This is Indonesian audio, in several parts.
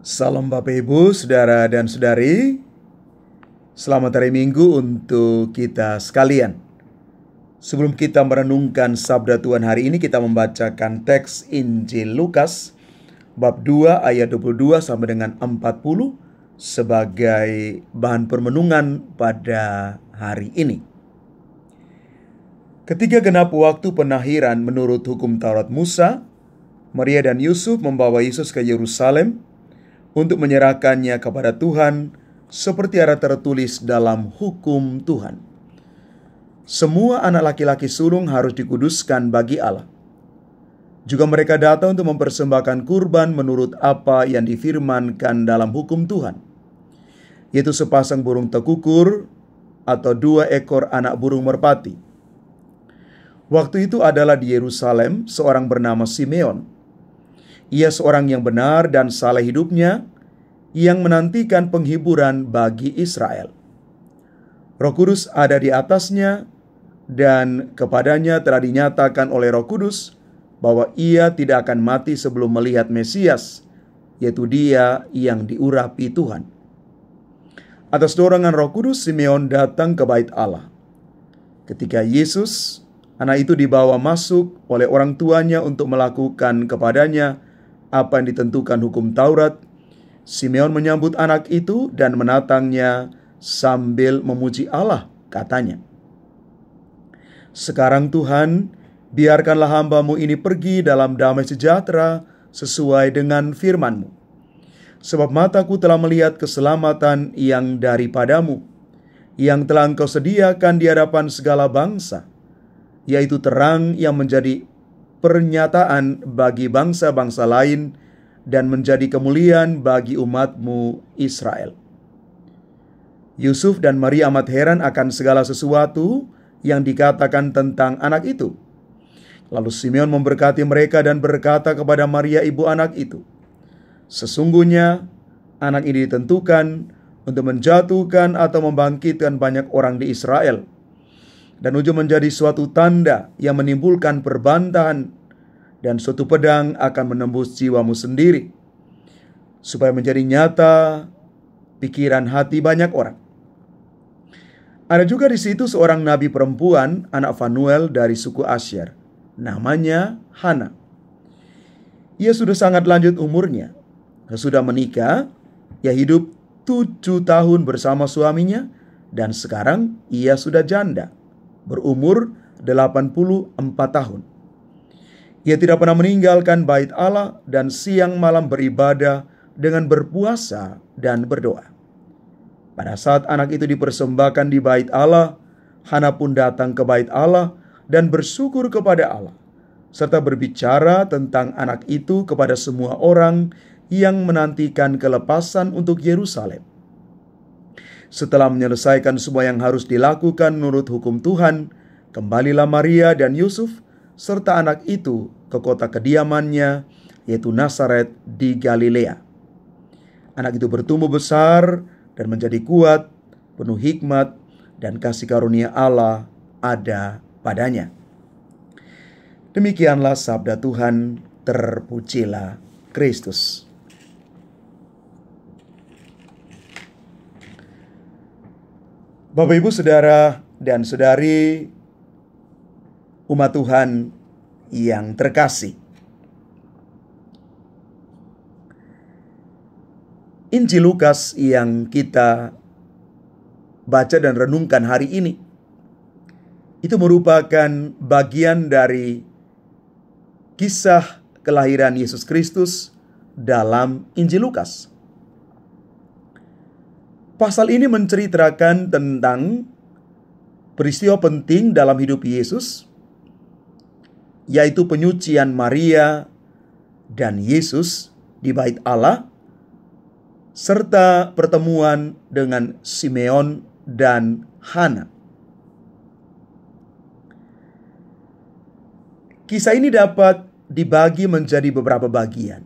Salam Bapak Ibu, Saudara dan Saudari. Selamat hari Minggu untuk kita sekalian. Sebelum kita merenungkan sabda Tuhan hari ini, kita membacakan teks Injil Lukas bab 2 ayat 22 sampai dengan 40 sebagai bahan permenungan pada hari ini. Ketika genap waktu penahiran menurut hukum Taurat Musa, Maria dan Yusuf membawa Yesus ke Yerusalem untuk menyerahkannya kepada Tuhan seperti ada tertulis dalam hukum Tuhan. Semua anak laki-laki sulung harus dikuduskan bagi Allah. Juga mereka datang untuk mempersembahkan kurban menurut apa yang difirmankan dalam hukum Tuhan, yaitu sepasang burung tekukur atau 2 ekor anak burung merpati. Waktu itu adalah di Yerusalem seorang bernama Simeon. Ia seorang yang benar dan saleh hidupnya, yang menantikan penghiburan bagi Israel. Roh Kudus ada di atasnya, dan kepadanya telah dinyatakan oleh Roh Kudus bahwa ia tidak akan mati sebelum melihat Mesias, yaitu Dia yang diurapi Tuhan. Atas dorongan Roh Kudus, Simeon datang ke bait Allah. Ketika Yesus, anak itu dibawa masuk oleh orang tuanya untuk melakukan kepadanya apa yang ditentukan hukum Taurat, Simeon menyambut anak itu dan menatangnya sambil memuji Allah, katanya, "Sekarang Tuhan, biarkanlah hamba-Mu ini pergi dalam damai sejahtera sesuai dengan firman-Mu. Sebab mataku telah melihat keselamatan yang daripada-Mu, yang telah Engkau sediakan di hadapan segala bangsa, yaitu terang yang menjadi pernyataan bagi bangsa-bangsa lain dan menjadi kemuliaan bagi umat-Mu Israel." Yusuf dan Maria amat heran akan segala sesuatu yang dikatakan tentang anak itu. Lalu Simeon memberkati mereka dan berkata kepada Maria ibu anak itu, "Sesungguhnya anak ini ditentukan untuk menjatuhkan atau membangkitkan banyak orang di Israel, dan ujung menjadi suatu tanda yang menimbulkan perbantahan, dan suatu pedang akan menembus jiwamu sendiri, supaya menjadi nyata pikiran hati banyak orang." Ada juga di situ seorang nabi perempuan, anak Fanuel dari suku Asyer, namanya Hana. Ia sudah sangat lanjut umurnya, sesudah menikah. Ia hidup 7 tahun bersama suaminya, dan sekarang ia sudah janda, berumur 84 tahun. Ia tidak pernah meninggalkan bait Allah dan siang malam beribadah dengan berpuasa dan berdoa. Pada saat anak itu dipersembahkan di bait Allah, Hana pun datang ke bait Allah dan bersyukur kepada Allah, serta berbicara tentang anak itu kepada semua orang yang menantikan kelepasan untuk Yerusalem. Setelah menyelesaikan semua yang harus dilakukan menurut hukum Tuhan, kembalilah Maria dan Yusuf serta anak itu ke kota kediamannya, yaitu Nazaret di Galilea. Anak itu bertumbuh besar dan menjadi kuat, penuh hikmat, dan kasih karunia Allah ada padanya. Demikianlah sabda Tuhan, terpujilah Kristus. Bapak, Ibu, Saudara, dan Saudari, umat Tuhan yang terkasih, Injil Lukas yang kita baca dan renungkan hari ini itu merupakan bagian dari kisah kelahiran Yesus Kristus dalam Injil Lukas. Pasal ini menceritakan tentang peristiwa penting dalam hidup Yesus, yaitu penyucian Maria dan Yesus di bait Allah, serta pertemuan dengan Simeon dan Hana. Kisah ini dapat dibagi menjadi beberapa bagian.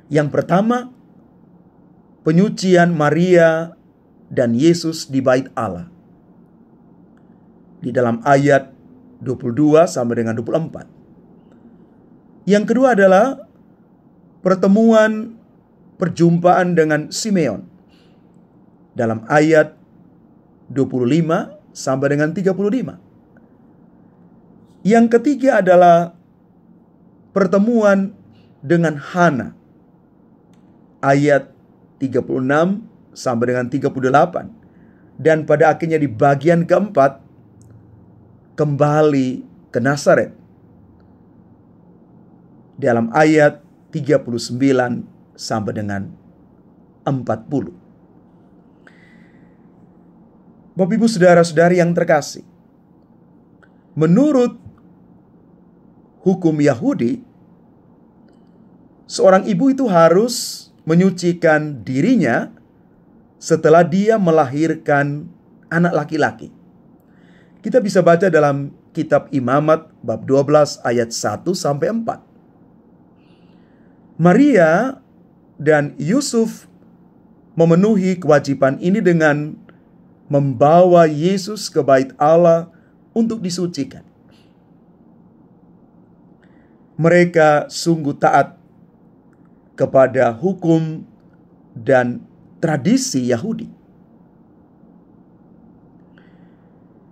Yang pertama, penyucian Maria dan Yesus di bait Allah, di dalam ayat 22 sampai dengan 24. Yang kedua adalah pertemuan perjumpaan dengan Simeon dalam ayat 25 sampai dengan 35. Yang ketiga adalah pertemuan dengan Hana, ayat 36 sampai dengan 38. Dan pada akhirnya di bagian keempat, kembali ke Nazaret dalam ayat 39 sampai dengan 40. Bapak Ibu saudara-saudari yang terkasih, menurut hukum Yahudi, seorang ibu itu harus menyucikan dirinya setelah dia melahirkan anak laki-laki. Kita bisa baca dalam kitab Imamat bab 12 ayat 1 sampai 4. Maria dan Yusuf memenuhi kewajiban ini dengan membawa Yesus ke bait Allah untuk disucikan. Mereka sungguh taat kepada hukum dan tradisi Yahudi.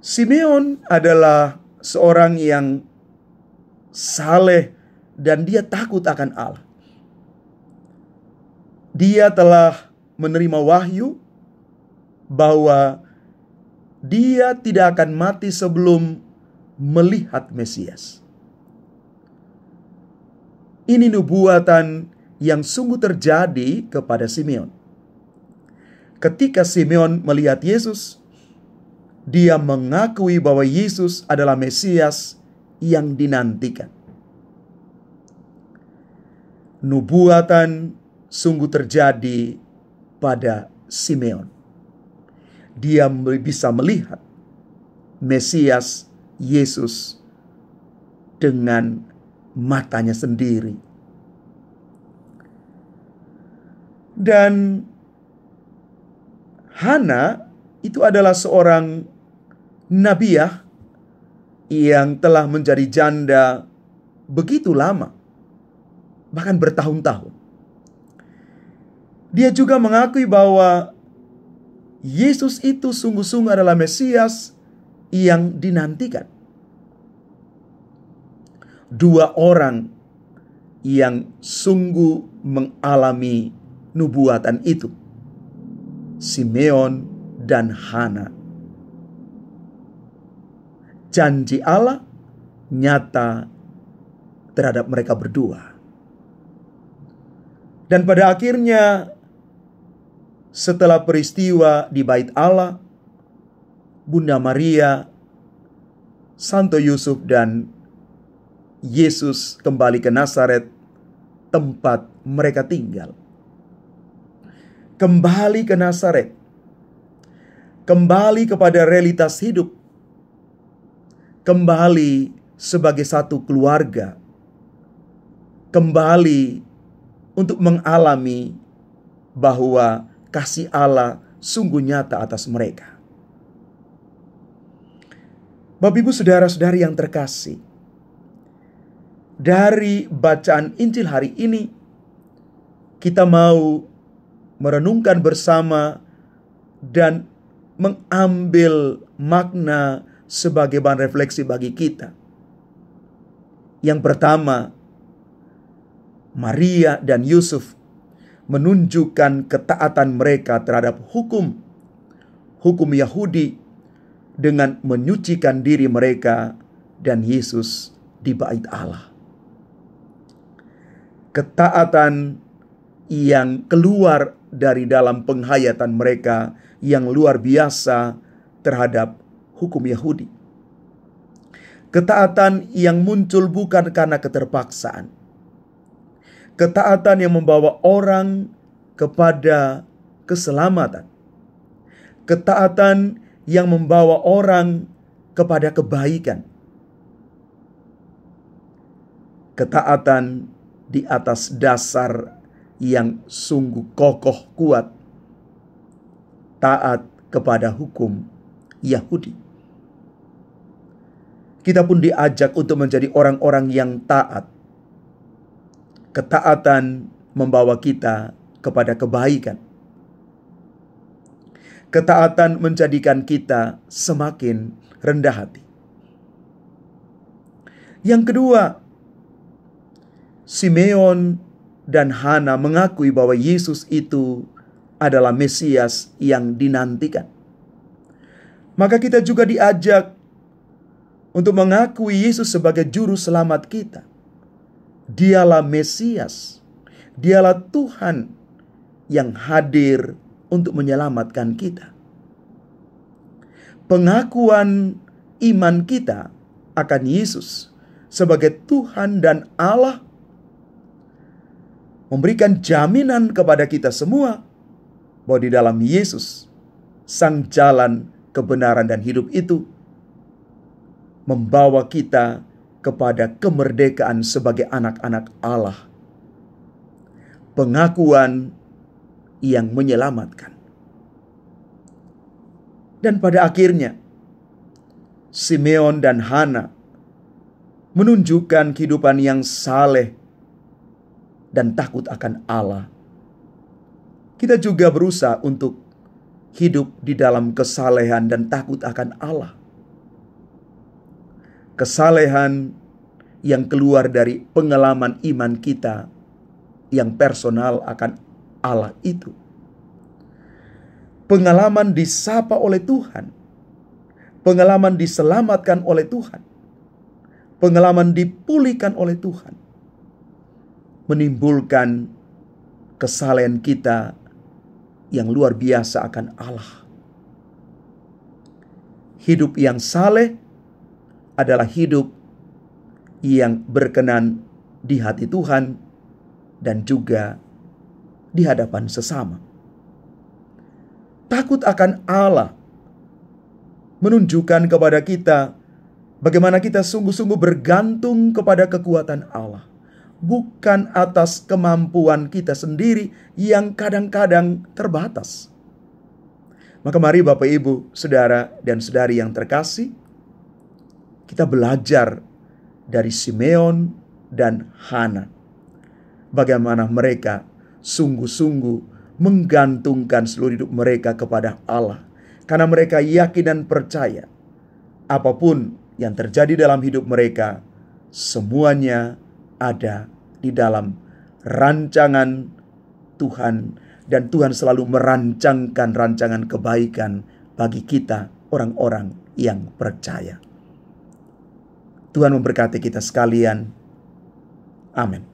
Simeon adalah seorang yang saleh dan dia takut akan Allah. Dia telah menerima wahyu bahwa dia tidak akan mati sebelum melihat Mesias. Ini nubuatan yang sungguh terjadi kepada Simeon. Ketika Simeon melihat Yesus, dia mengakui bahwa Yesus adalah Mesias yang dinantikan. Nubuatan sungguh terjadi pada Simeon. Dia bisa melihat Mesias Yesus dengan matanya sendiri. Dan Hana itu adalah seorang nabiah yang telah menjadi janda begitu lama, bahkan bertahun-tahun. Dia juga mengakui bahwa Yesus itu sungguh-sungguh adalah Mesias yang dinantikan. Dua orang yang sungguh mengalami nubuatan itu, Simeon dan Hana. Janji Allah nyata terhadap mereka berdua. Dan pada akhirnya, setelah peristiwa di bait Allah, Bunda Maria, Santo Yusuf dan Yesus kembali ke Nazaret, tempat mereka tinggal. Kembali ke Nazaret, kembali kepada realitas hidup, kembali sebagai satu keluarga, kembali untuk mengalami bahwa kasih Allah sungguh nyata atas mereka. Bapak Ibu saudara-saudari yang terkasih, dari bacaan Injil hari ini, kita mau merenungkan bersama dan mengambil makna sebagai bahan refleksi bagi kita. Yang pertama, Maria dan Yusuf menunjukkan ketaatan mereka terhadap hukum Yahudi dengan menyucikan diri mereka dan Yesus di bait Allah. Ketaatan yang keluar dari dalam penghayatan mereka yang luar biasa terhadap hukum Yahudi. Ketaatan yang muncul bukan karena keterpaksaan. Ketaatan yang membawa orang kepada keselamatan. Ketaatan yang membawa orang kepada kebaikan. Ketaatan di atas dasar yang sungguh kokoh kuat, taat kepada hukum Yahudi. Kita pun diajak untuk menjadi orang-orang yang taat. Ketaatan membawa kita kepada kebaikan. Ketaatan menjadikan kita semakin rendah hati. Yang kedua, Simeon dan Hana mengakui bahwa Yesus itu adalah Mesias yang dinantikan. Maka kita juga diajak untuk mengakui Yesus sebagai juru selamat kita. Dialah Mesias, dialah Tuhan yang hadir untuk menyelamatkan kita. Pengakuan iman kita akan Yesus sebagai Tuhan dan Allah memberikan jaminan kepada kita semua bahwa di dalam Yesus, Sang Jalan, kebenaran, dan hidup itu membawa kita kepada kemerdekaan sebagai anak-anak Allah. Pengakuan yang menyelamatkan. Dan pada akhirnya, Simeon dan Hana menunjukkan kehidupan yang saleh dan takut akan Allah. Kita juga berusaha untuk hidup di dalam kesalehan dan takut akan Allah. Kesalehan yang keluar dari pengalaman iman kita yang personal akan Allah itu. Pengalaman disapa oleh Tuhan. Pengalaman diselamatkan oleh Tuhan. Pengalaman dipulihkan oleh Tuhan. Menimbulkan kesalehan kita yang luar biasa akan Allah. Hidup yang saleh adalah hidup yang berkenan di hati Tuhan dan juga di hadapan sesama. Takut akan Allah menunjukkan kepada kita bagaimana kita sungguh-sungguh bergantung kepada kekuatan Allah, bukan atas kemampuan kita sendiri yang kadang-kadang terbatas. Maka mari Bapak, Ibu, Saudara, dan Saudari yang terkasih, kita belajar dari Simeon dan Hana. Bagaimana mereka sungguh-sungguh menggantungkan seluruh hidup mereka kepada Allah. Karena mereka yakin dan percaya apapun yang terjadi dalam hidup mereka, semuanya ada di dalam rancangan Tuhan. Dan Tuhan selalu merancangkan rancangan kebaikan bagi kita, orang-orang yang percaya. Tuhan memberkati kita sekalian. Amin.